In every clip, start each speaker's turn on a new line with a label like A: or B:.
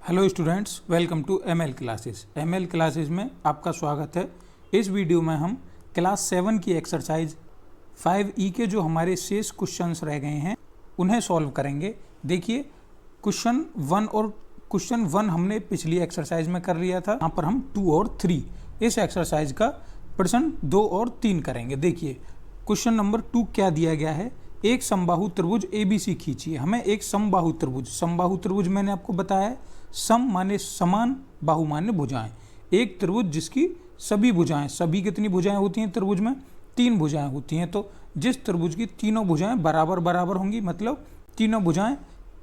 A: Hello students, welcome to ML classes. ML classes में आपका स्वागत है। इस वीडियो में हम क्लास 7 की एक्सरसाइज 5E के जो हमारे शेष क्वेश्चंस रह गए हैं उन्हें सॉल्व करेंगे। देखिए, क्वेश्चन 1 और क्वेश्चन 1 हमने पिछली एक्सरसाइज में कर लिया था। यहाँ पर हम 2 और 3 इस एक्सरसाइज का प्रश्न 2 और 3 करेंगे। देखिए, क्वेश्चन नंबर 2 क्या दिया गया है। एक समबाहु त्रिभुज ABC खींचिए। हमें एक समबाहु त्रिभुज मैंने आपको बताया है, सम माने समान, बाहु माने भुजाएं। एक त्रिभुज जिसकी सभी भुजाएं, सभी कितनी भुजाएं होती हैं त्रिभुज में? 3 भुजाएं होती हैं। तो जिस त्रिभुज की तीनों भुजाएं बराबर बराबर होंगी, मतलब तीनों भुजाएं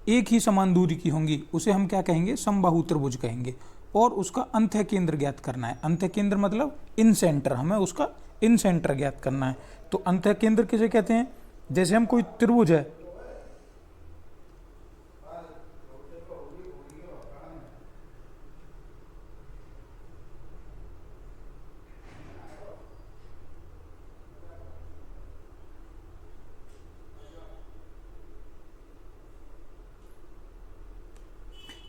A: एक ही समान दूरी की होंगी, उसे हम क्या कहेंगे? समबाहु त्रिभुज कहेंगे। और उसका अंत्य केंद्र ज्ञात करना है। अंत्य केंद्र मतलब इन सेंटर, हमें उसका इन सेंटर ज्ञात करना है। तो अंत्य केंद्र किसे कहते हैं? जैसे हम कोई त्रिभुज है,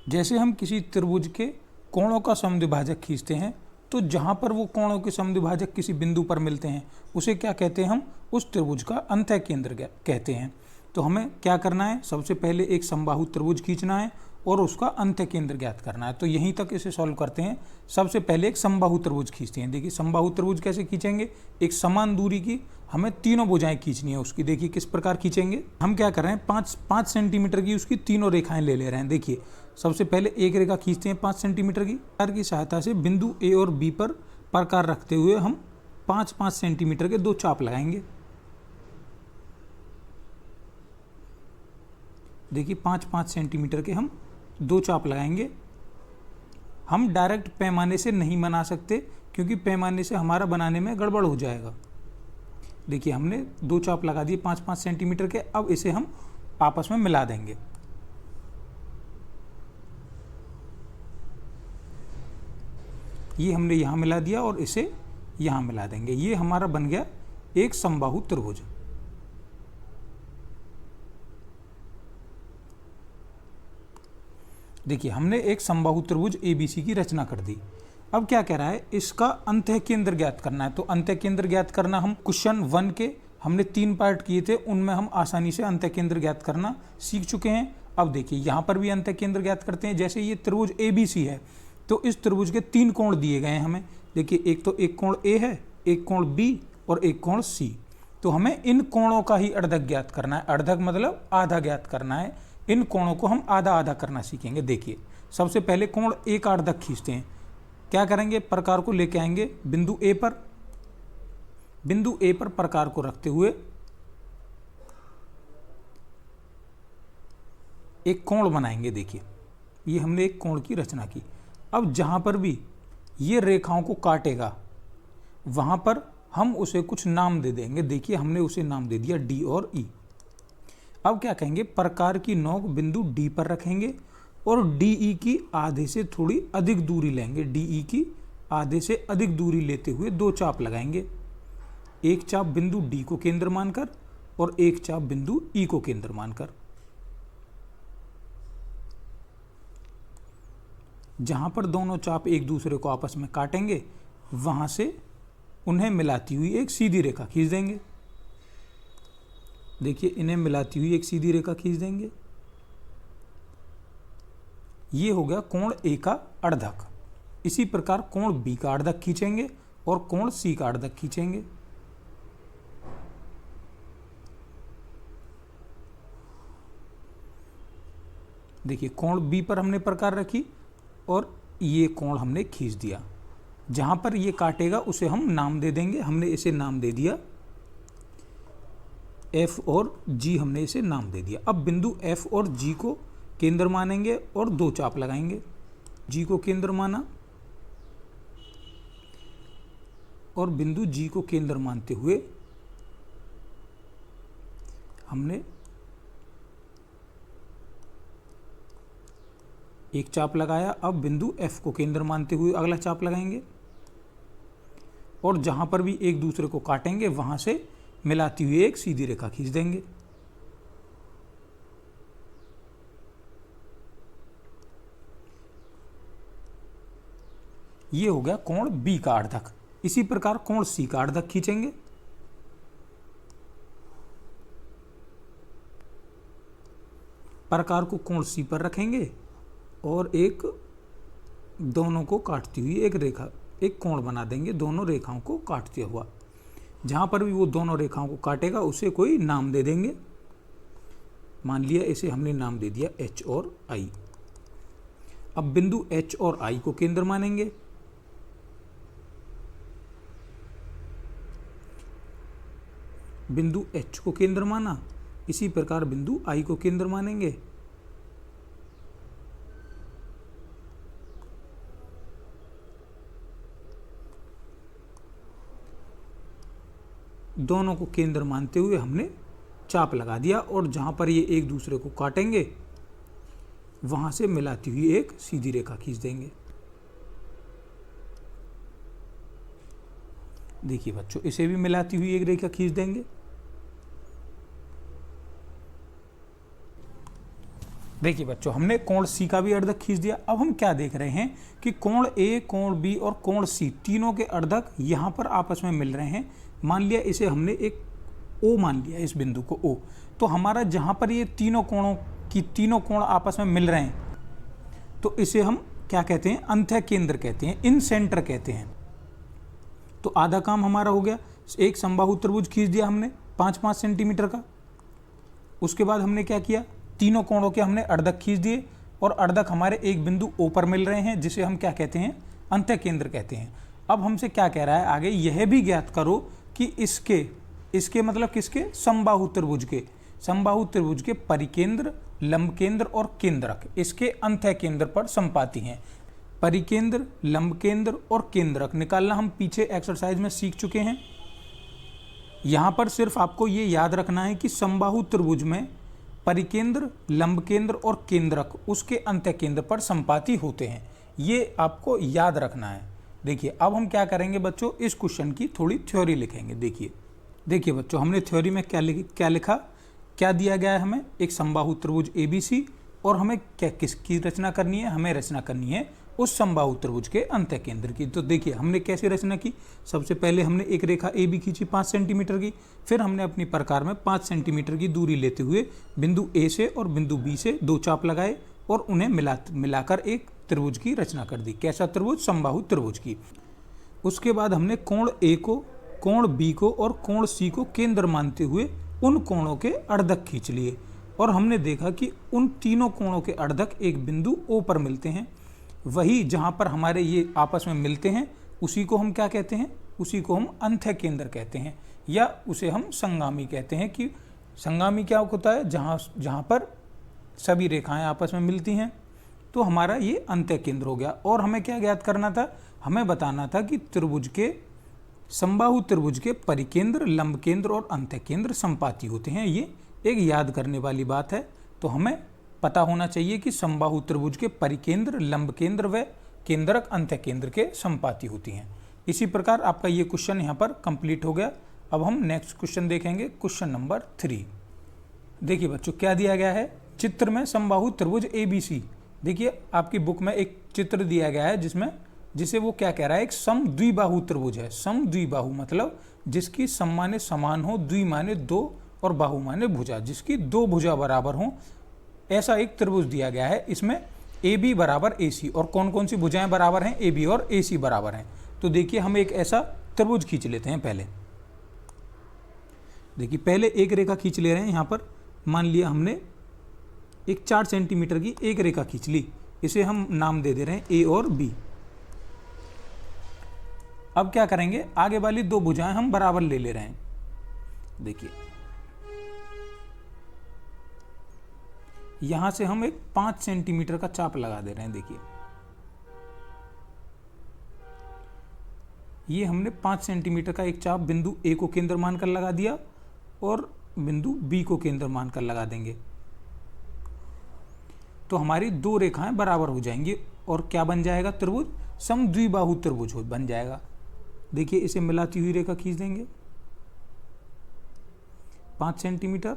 A: जैसे हम किसी त्रिभुज के कोणों का समद्विभाजक खींचते हैं, तो जहाँ पर वो कोणों के समद्विभाजक किसी बिंदु पर मिलते हैं उसे क्या कहते हैं? हम उस त्रिभुज का अंतः केंद्र कहते हैं। तो हमें क्या करना है? सबसे पहले एक समबाहु त्रिभुज खींचना है और उसका अंत्य केंद्र ज्ञात करना है। तो यहीं तक इसे सॉल्व करते हैं। सबसे पहले एक समबाहु त्रिभुज खींचते हैं। देखिए, समबाहु त्रिभुज कैसे खींचेंगे? एक समान दूरी की हमें तीनों भुजाएं खींचनी है उसकी। देखिए किस प्रकार खींचेंगे। हम क्या कर रहे हैं, 5 सेंटीमीटर की उसकी तीनों रेखाएं ले रहे हैं। देखिए, सबसे पहले एक रेखा खींचते हैं 5 सेंटीमीटर की सहायता से बिंदु ए और बी पर प्रकार रखते हुए हम 5-5 सेंटीमीटर के 2 चाप लगाएंगे। देखिए, 5-5 सेंटीमीटर के हम 2 चाप लगाएंगे। हम डायरेक्ट पैमाने से नहीं बना सकते, क्योंकि पैमाने से हमारा बनाने में गड़बड़ हो जाएगा। देखिए, हमने 2 चाप लगा दिए 5-5 सेंटीमीटर के। अब इसे हम आपस में मिला देंगे। ये हमने यहाँ मिला दिया और इसे यहाँ मिला देंगे। ये हमारा बन गया एक समबाहु त्रिभुज। देखिए, हमने एक समबाहु त्रिभुज ABC की रचना कर दी। अब क्या कह रहा है? इसका अंतः केंद्र ज्ञात करना है। तो अंतः केंद्र ज्ञात करना, हम क्वेश्चन 1 के हमने 3 पार्ट किए थे, उनमें हम आसानी से अंतः केंद्र ज्ञात करना सीख चुके हैं। अब देखिए, यहाँ पर भी अंतः केंद्र ज्ञात करते हैं। जैसे ये त्रिभुज ABC है, तो इस त्रिभुज के 3 कोण दिए गए हैं हमें। देखिए, एक तो एक कोण A है, एक कोण B और एक कोण C। तो हमें इन कोणों का ही अर्धक ज्ञात करना है। अर्धक मतलब आधा ज्ञात करना है। इन कोणों को हम आधा आधा करना सीखेंगे। देखिए, सबसे पहले कोण A का अर्धक खींचते हैं। क्या करेंगे? प्रकार को लेके आएंगे बिंदु A पर। बिंदु A पर प्रकार को रखते हुए एक कोण बनाएंगे। देखिए, ये हमने एक कोण की रचना की। अब जहां पर भी ये रेखाओं को काटेगा, वहां पर हम उसे कुछ नाम दे देंगे। देखिए, हमने उसे नाम दे दिया D और E। अब क्या कहेंगे? प्रकार की नोक बिंदु D पर रखेंगे और DE की आधे से थोड़ी अधिक दूरी लेंगे। DE की आधे से अधिक दूरी लेते हुए 2 चाप लगाएंगे। एक चाप बिंदु D को केंद्र मानकर और एक चाप बिंदु E को केंद्र मानकर। जहां पर दोनों चाप एक दूसरे को आपस में काटेंगे, वहां से उन्हें मिलाती हुई एक सीधी रेखा खींच देंगे। देखिए, इन्हें मिलाती हुई एक सीधी रेखा खींच देंगे। ये हो गया कोण A का अर्धक। इसी प्रकार कोण B का अर्धक खींचेंगे और कोण C का अर्धक खींचेंगे। देखिए, कोण B पर हमने प्रकार रखी और ये कोण हमने खींच दिया। जहां पर ये काटेगा उसे हम नाम दे देंगे। हमने इसे नाम दे दिया F और G, हमने इसे नाम दे दिया। अब बिंदु F और G को केंद्र मानेंगे और 2 चाप लगाएंगे। G को केंद्र माना और बिंदु G को केंद्र मानते हुए हमने एक चाप लगाया। अब बिंदु F को केंद्र मानते हुए अगला चाप लगाएंगे और जहां पर भी एक दूसरे को काटेंगे वहां से मिलाती हुई एक सीधी रेखा खींच देंगे। ये हो गया कोण बी का अर्धक। इसी प्रकार कोण सी का अर्धक खींचेंगे, प्रकार को कोण सी पर रखेंगे और एक दोनों को काटती हुई एक रेखा, एक कोण बना देंगे दोनों रेखाओं को काटते हुआ। जहां पर भी वो दोनों रेखाओं को काटेगा उसे कोई नाम दे देंगे। मान लिया इसे हमने नाम दे दिया H और I। अब बिंदु H और I को केंद्र मानेंगे। बिंदु H को केंद्र माना, इसी प्रकार बिंदु I को केंद्र मानेंगे। दोनों को केंद्र मानते हुए हमने चाप लगा दिया और जहां पर ये एक दूसरे को काटेंगे वहां से मिलाती हुई एक सीधी रेखा खींच देंगे। देखिए बच्चों, इसे भी मिलाती हुई एक रेखा खींच देंगे। देखिए बच्चों, हमने कोण सी का भी अर्धक खींच दिया। अब हम क्या देख रहे हैं कि कोण ए, कोण बी और कोण सी तीनों के अर्धक यहां पर आपस में मिल रहे हैं। मान लिया इसे हमने एक O मान लिया, इस बिंदु को O। तो हमारा जहां पर ये तीनों कोण आपस में मिल रहे हैं तो इसे हम क्या कहते हैं, अंतः केंद्र कहते हैं, इन सेंटर कहते हैं। तो आधा काम हमारा हो गया। एक समबाहु त्रिभुज खींच दिया हमने 5-5 सेंटीमीटर का। उसके बाद हमने क्या किया, तीनों कोणों के हमने अर्धक खींच दिए और अर्धक हमारे एक बिंदु O पर मिल रहे हैं जिसे हम क्या कहते हैं, अंतः केंद्र कहते हैं। अब हमसे क्या कह रहा है आगे, यह भी ज्ञात करो कि इसके मतलब किसके, समबाहु त्रिभुज के परिकेंद्र, लंब केंद्र और केंद्रक इसके अंतः केंद्र पर संपाती हैं। परिकेंद्र, लंब केंद्र और केंद्रक निकालना हम पीछे एक्सरसाइज में सीख चुके हैं। यहां पर सिर्फ आपको ये याद रखना है कि समबाहु त्रिभुज में परिकेंद्र, लंब केंद्र और केंद्रक उसके अंतः केंद्र पर संपाती होते हैं। ये आपको याद रखना है। देखिए अब हम क्या करेंगे बच्चों, इस क्वेश्चन की थोड़ी थ्योरी लिखेंगे। देखिए बच्चों, हमने थ्योरी में क्या लिखा, क्या दिया गया है हमें, एक समबाहु त्रिभुज ABC और हमें क्या किसकी रचना करनी है, हमें रचना करनी है उस समबाहु त्रिभुज के अंतः केंद्र की। तो देखिए हमने कैसे रचना की, सबसे पहले हमने एक रेखा AB खींची 5 सेंटीमीटर की, फिर हमने अपनी प्रकार में 5 सेंटीमीटर की दूरी लेते हुए बिंदु A से और बिंदु B से 2 चाप लगाए और उन्हें मिलाकर एक त्रिभुज की रचना कर दी। कैसा त्रिभुज, समबाहु त्रिभुज की। उसके बाद हमने कोण A को, कोण B को और कोण C को केंद्र मानते हुए उन कोणों के अर्धक खींच लिए और हमने देखा कि उन तीनों कोणों के अर्धक एक बिंदु O पर मिलते हैं। वही जहां पर हमारे ये आपस में मिलते हैं उसी को हम क्या कहते हैं, उसी को हम अंतः केंद्र कहते हैं या उसे हम संगामी कहते हैं। कि संगामी क्या होता है, जहां पर सभी रेखाएं आपस में मिलती हैं, तो हमारा ये अंतः केंद्र हो गया। और हमें क्या ज्ञात करना था, हमें बताना था कि त्रिभुज के, समबाहु त्रिभुज के परिकेंद्र, लंब केंद्र और अंतः केंद्र संपाती होते हैं। ये एक याद करने वाली बात है। तो हमें पता होना चाहिए कि समबाहु त्रिभुज के परिकेंद्र, लंब केंद्र व केंद्रक अंतः केंद्र के संपाती होती हैं। इसी प्रकार आपका ये क्वेश्चन यहाँ पर कंप्लीट हो गया। अब हम नेक्स्ट क्वेश्चन देखेंगे, क्वेश्चन नंबर 3। देखिए बच्चों, क्या दिया गया है, चित्र में समबाहु त्रिभुज ABC। देखिए आपकी बुक में एक चित्र दिया गया है जिसे वो क्या कह रहा है, एक समद्विबाहु त्रिभुज है। समद्विबाहु मतलब जिसकी सम माने समान हो, द्वि माने 2 और बाहु माने भुजा, जिसकी 2 भुजा बराबर हो, ऐसा एक त्रिभुज दिया गया है। इसमें AB बराबर AC और कौन कौन सी भुजाएं बराबर हैं, AB और AC बराबर हैं। तो देखिए हम एक ऐसा त्रिभुज खींच लेते हैं। पहले देखिए, पहले एक रेखा खींच ले रहे हैं। यहाँ पर मान लिया हमने एक 4 सेंटीमीटर की एक रेखा खींच ली, इसे हम नाम दे दे रहे हैं A और B। अब क्या करेंगे, आगे वाली 2 भुजाएं हम बराबर ले रहे हैं। देखिए यहां से हम एक 5 सेंटीमीटर का चाप लगा दे रहे हैं। देखिए ये हमने 5 सेंटीमीटर का एक चाप बिंदु A को केंद्र मानकर लगा दिया और बिंदु B को केंद्र मानकर लगा देंगे। तो हमारी 2 रेखाएं बराबर हो जाएंगी और क्या बन जाएगा, त्रिभुज, समद्विबाहु त्रिभुज बन जाएगा। देखिए इसे मिलाती हुई रेखा खींच देंगे 5 सेंटीमीटर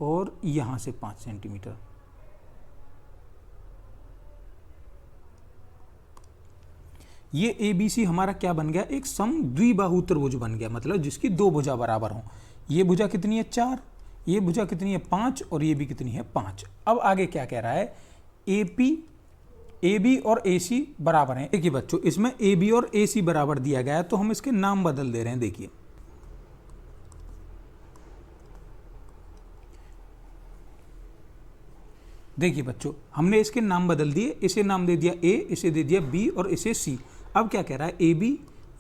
A: और यहां से 5 सेंटीमीटर। ये ABC हमारा क्या बन गया, एक समद्विबाहु त्रिभुज बन गया, मतलब जिसकी दो भुजा बराबर हों। ये भुजा कितनी है 4, ये भुजा कितनी है 5 और ये भी कितनी है 5। अब आगे क्या कह रहा है, AB और AC बराबर हैं। देखिए बच्चों, इसमें AB और AC बराबर दिया गया है तो हम इसके नाम बदल दे रहे हैं। देखिए बच्चों, हमने इसके नाम बदल दिए, इसे नाम दे दिया A, इसे दे दिया B और इसे C। अब क्या कह रहा है, AB,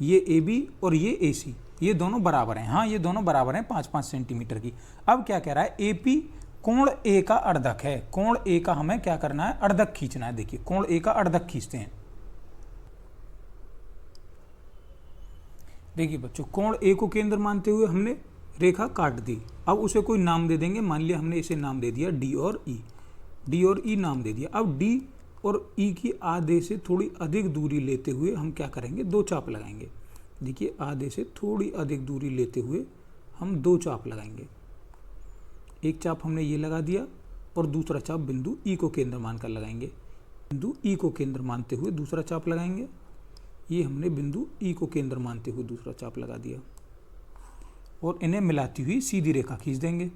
A: ये AB और ये AC, ये दोनों बराबर हैं। हाँ, ये दोनों बराबर हैं 5-5 सेंटीमीटर की। अब क्या कह रहा है, AP कोण A का अर्धक है। कोण A का हमें क्या करना है, अर्धक खींचना है। देखिए कोण A का अर्धक खींचते हैं। देखिए बच्चों, कोण A को केंद्र मानते हुए हमने रेखा काट दी। अब उसे कोई नाम दे देंगे, मान लिया हमने इसे नाम दे दिया D और E नाम दे दिया। अब D और E की आधे से थोड़ी अधिक दूरी लेते हुए हम क्या करेंगे, दो चाप लगाएंगे। देखिए आधे से थोड़ी अधिक दूरी लेते हुए हम दो चाप लगाएंगे। एक चाप हमने ये लगा दिया और दूसरा चाप बिंदु E को केंद्र मानकर लगाएंगे। बिंदु E को केंद्र मानते हुए दूसरा चाप लगाएंगे। ये हमने बिंदु E को केंद्र मानते हुए दूसरा चाप लगा दिया और इन्हें मिलाती हुई सीधी रेखा खींच देंगे।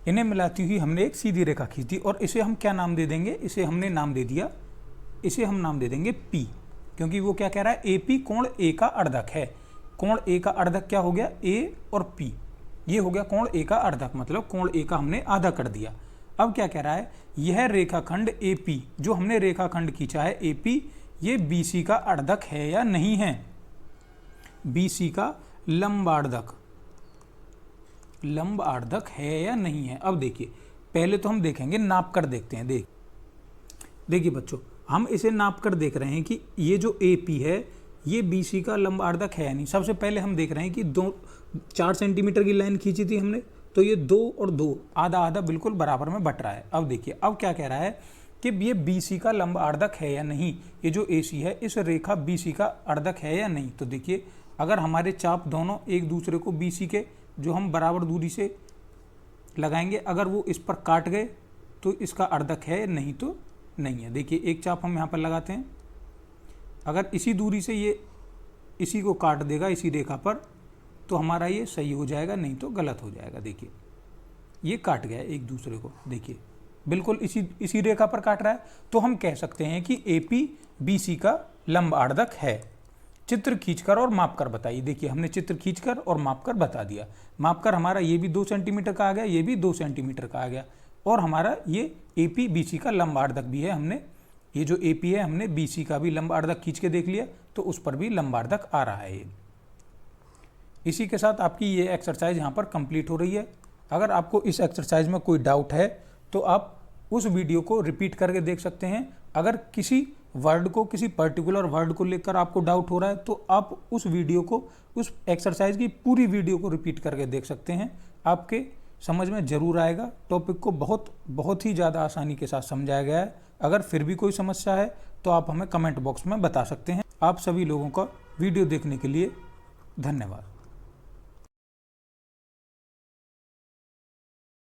A: इन्हें मिलाती हुई हमने एक सीधी रेखा खींच दी और इसे हम क्या नाम दे देंगे, इसे हमने नाम दे दिया, इसे हम नाम दे देंगे P, क्योंकि वो क्या कह रहा है, AP कोण A का अर्धक है। कोण A का अर्धक क्या हो गया, A और P, ये हो गया कोण A का अर्धक, मतलब कोण A का हमने आधा कर दिया। अब क्या कह रहा है, यह रेखाखंड AP, जो हमने रेखाखंड खींचा है AP, ये BC का अर्धक है या नहीं है। BC का लंबार्धक है या नहीं है। अब देखिए, पहले तो हम देखेंगे, नाप कर देखते हैं। देखिए बच्चों, हम इसे नाप कर देख रहे हैं कि ये जो AP है ये BC का लंबार्धक है या नहीं। सबसे पहले हम देख रहे हैं कि 4 सेंटीमीटर की लाइन खींची थी हमने, तो ये 2 और 2 आधा आधा बिल्कुल बराबर में बट रहा है। अब देखिए, अब क्या कह रहा है कि ये BC का लंबार्धक है या नहीं, ये जो AC है इस रेखा BC का अर्धक है या नहीं। तो देखिए, अगर हमारे चाप दोनों एक दूसरे को BC के जो हम बराबर दूरी से लगाएंगे, अगर वो इस पर काट गए तो इसका अर्धक है, नहीं तो नहीं है। देखिए एक चाप हम यहाँ पर लगाते हैं, अगर इसी दूरी से ये इसी को काट देगा इसी रेखा पर, तो हमारा ये सही हो जाएगा, नहीं तो गलत हो जाएगा। देखिए ये काट गया एक दूसरे को, देखिए बिल्कुल इसी रेखा पर काट रहा है, तो हम कह सकते हैं कि AP BC का लंबार्धक है। चित्र खींचकर और मापकर बताइए। देखिए हमने चित्र खींचकर और मापकर बता दिया। मापकर हमारा ये भी 2 सेंटीमीटर का आ गया, ये भी 2 सेंटीमीटर का आ गया, और हमारा ये AP BC का लंबार्धक भी है। हमने ये जो AP है, हमने BC का भी लंबार्धक खींच के देख लिया, तो उस पर भी लंबार्धक आ रहा है। इसी के साथ आपकी ये एक्सरसाइज यहाँ पर कंप्लीट हो रही है। अगर आपको इस एक्सरसाइज में कोई डाउट है तो आप उस वीडियो को रिपीट करके देख सकते हैं। अगर किसी वर्ड को, किसी पर्टिकुलर वर्ड को लेकर आपको डाउट हो रहा है तो आप उस वीडियो को, उस एक्सरसाइज की पूरी वीडियो को रिपीट करके देख सकते हैं। आपके समझ में जरूर आएगा। टॉपिक को बहुत ही ज़्यादा आसानी के साथ समझाया गया है। अगर फिर भी कोई समस्या है तो आप हमें कमेंट बॉक्स में बता सकते हैं। आप सभी लोगों का वीडियो देखने के लिए धन्यवाद।